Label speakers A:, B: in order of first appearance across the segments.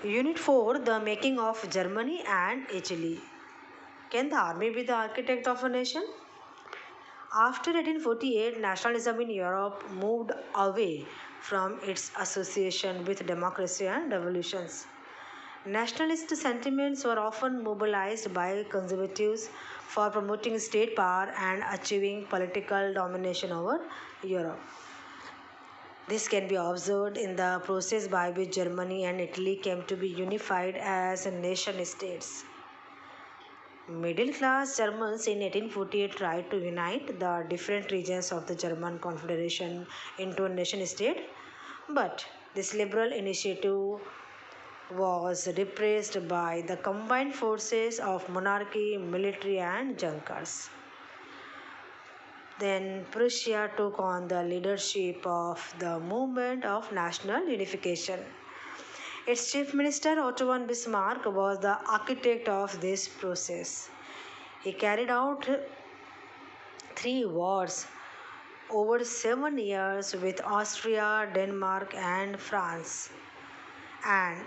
A: Unit 4, the making of Germany and Italy. Can the army be the architect of a nation? After 1848, nationalism in Europe moved away from its association with democracy and revolutions. Nationalist sentiments were often mobilized by conservatives for promoting state power and achieving political domination over Europe. This can be observed in the process by which Germany and Italy came to be unified as nation states. Middle class Germans in 1848 tried to unite the different regions of the German Confederation into a nation state, but this liberal initiative was repressed by the combined forces of monarchy, military, and Junkers. Then Prussia took on the leadership of the movement of national unification. Its chief minister Otto von Bismarck was the architect of this process. He carried out 3 wars over 7 years with Austria, Denmark, and France, and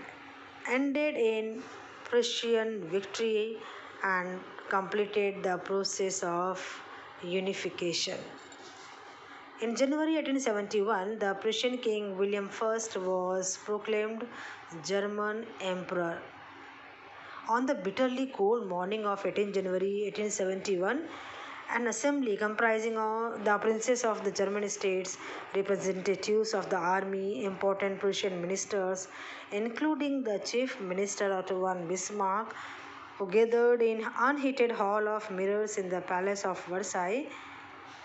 A: ended in Prussian victory and completed the process of unification. In January 1871, the Prussian king William I was proclaimed German emperor. On the bitterly cold morning of 18 January 1871, an assembly comprising of the princes of the German states, representatives of the army, important Prussian ministers, including the chief minister Otto von Bismarck, who gathered in unheated hall of mirrors in the palace of Versailles,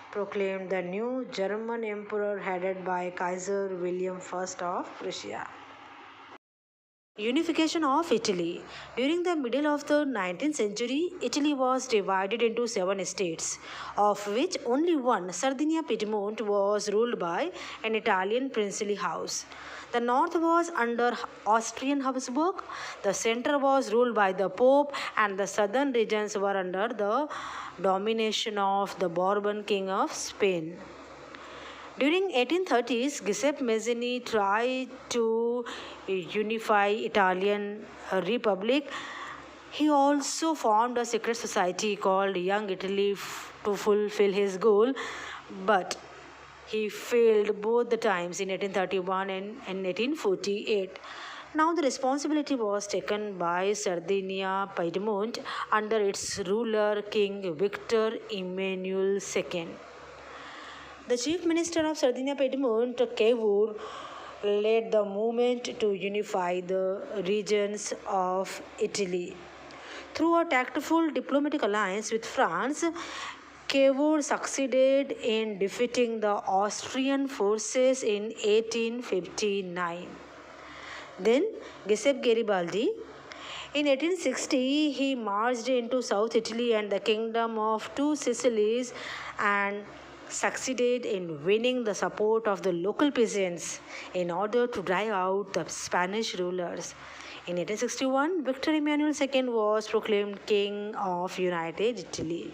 A: proclaimed the new German emperor headed by Kaiser William I of Prussia. Unification of Italy. During the middle of the 19th century, Italy was divided into 7 states, of which only one, Sardinia Piedmont, was ruled by an Italian princely house. The north was under Austrian Habsburg, the center was ruled by the Pope, and the southern regions were under the domination of the Bourbon King of Spain. During 1830s, Giuseppe Mazzini tried to unify Italian Republic. He also formed a secret society called Young Italy to fulfill his goal, but he failed both the times in 1831 and 1848. Now the responsibility was taken by Sardinia Piedmont under its ruler King Victor Emmanuel II. The chief minister of Sardinia Piedmont, Cavour, led the movement to unify the regions of Italy. Through a tactful diplomatic alliance with France, Cavour succeeded in defeating the Austrian forces in 1859. Then Giuseppe Garibaldi. In 1860, he marched into South Italy and the Kingdom of Two Sicilies and succeeded in winning the support of the local peasants in order to drive out the Spanish rulers. In 1861, Victor Emmanuel II was proclaimed King of United Italy.